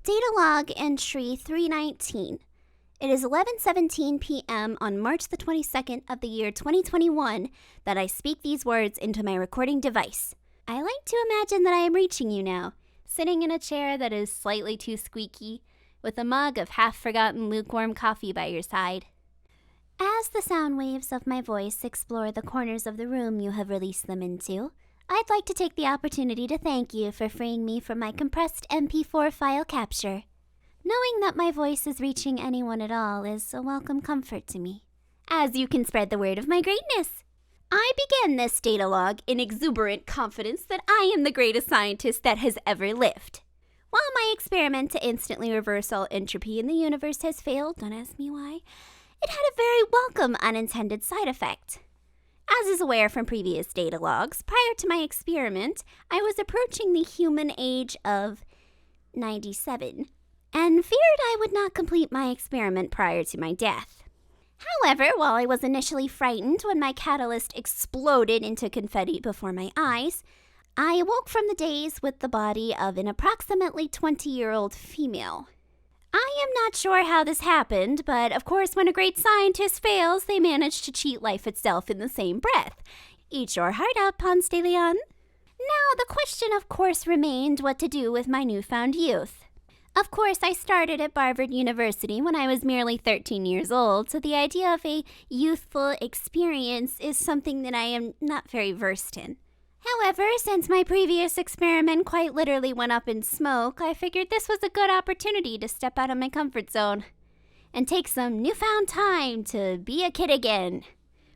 Data log entry 319. It is 11:17 p.m. on March the 22nd of the year 2021 that I speak these words into my recording device. I like to imagine that I am reaching you now, sitting in a chair that is slightly too squeaky, with a mug of half-forgotten lukewarm coffee by your side. As the sound waves of my voice explore the corners of the room you have released them into, I'd like to take the opportunity to thank you for freeing me from my compressed MP4 file capture. Knowing that my voice is reaching anyone at all is a welcome comfort to me, as you can spread the word of my greatness. I begin this data log in exuberant confidence that I am the greatest scientist that has ever lived. While my experiment to instantly reverse all entropy in the universe has failed, don't ask me why, it had a very welcome unintended side effect. As is aware from previous data logs, prior to my experiment, I was approaching the human age of 97, and feared I would not complete my experiment prior to my death. However, while I was initially frightened when my catalyst exploded into confetti before my eyes, I awoke from the daze with the body of an approximately 20-year-old female. I am not sure how this happened, but of course when a great scientist fails, they manage to cheat life itself in the same breath. Eat your heart out, Ponce de Leon. Now, the question of course remained what to do with my newfound youth. Of course, I started at Harvard University when I was merely 13 years old, so the idea of a youthful experience is something that I am not very versed in. However, since my previous experiment quite literally went up in smoke, I figured this was a good opportunity to step out of my comfort zone and take some newfound time to be a kid again.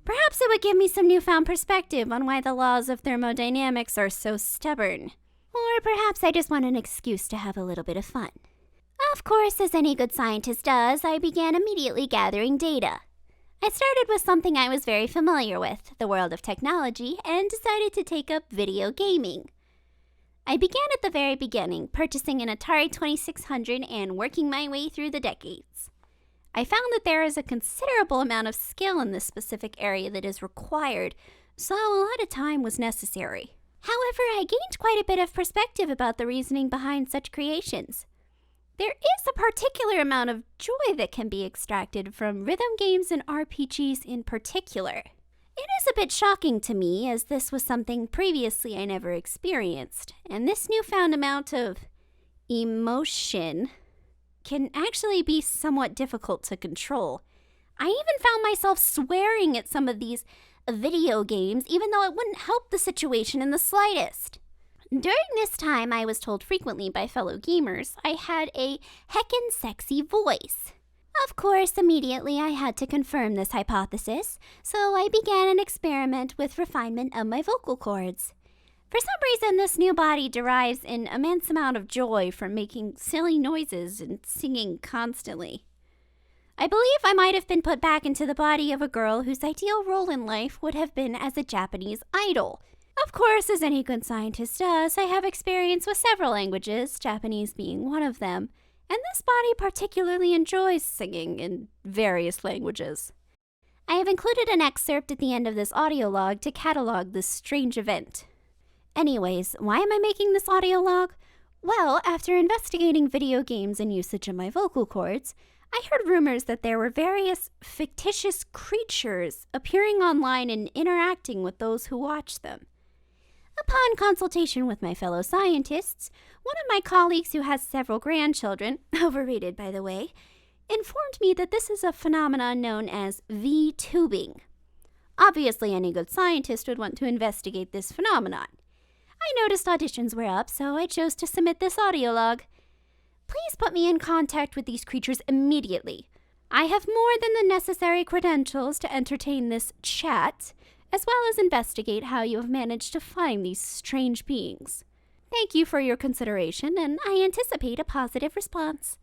Perhaps it would give me some newfound perspective on why the laws of thermodynamics are so stubborn. Or perhaps I just want an excuse to have a little bit of fun. Of course, as any good scientist does, I began immediately gathering data. I started with something I was very familiar with, the world of technology, and decided to take up video gaming. I began at the very beginning, purchasing an Atari 2600 and working my way through the decades. I found that there is a considerable amount of skill in this specific area that is required, so a lot of time was necessary. However, I gained quite a bit of perspective about the reasoning behind such creations. There is a particular amount of joy that can be extracted from rhythm games and RPGs in particular. It is a bit shocking to me, as this was something previously I never experienced, and this newfound amount of emotion can actually be somewhat difficult to control. I even found myself swearing at some of these video games, even though it wouldn't help the situation in the slightest. During this time, I was told frequently by fellow gamers I had a heckin' sexy voice. Of course, immediately I had to confirm this hypothesis, so I began an experiment with refinement of my vocal cords. For some reason, this new body derives an immense amount of joy from making silly noises and singing constantly. I believe I might have been put back into the body of a girl whose ideal role in life would have been as a Japanese idol. Of course, as any good scientist does, I have experience with several languages, Japanese being one of them, and this body particularly enjoys singing in various languages. I have included an excerpt at the end of this audio log to catalog this strange event. Anyways, why am I making this audio log? Well, after investigating video games and usage of my vocal cords, I heard rumors that there were various fictitious creatures appearing online and interacting with those who watch them. Upon consultation with my fellow scientists, one of my colleagues who has several grandchildren, overrated by the way, informed me that this is a phenomenon known as VTubing. Obviously, any good scientist would want to investigate this phenomenon. I noticed auditions were up, so I chose to submit this audio log. Please put me in contact with these creatures immediately. I have more than the necessary credentials to entertain this chat, as well as investigate how you have managed to find these strange beings. Thank you for your consideration, and I anticipate a positive response.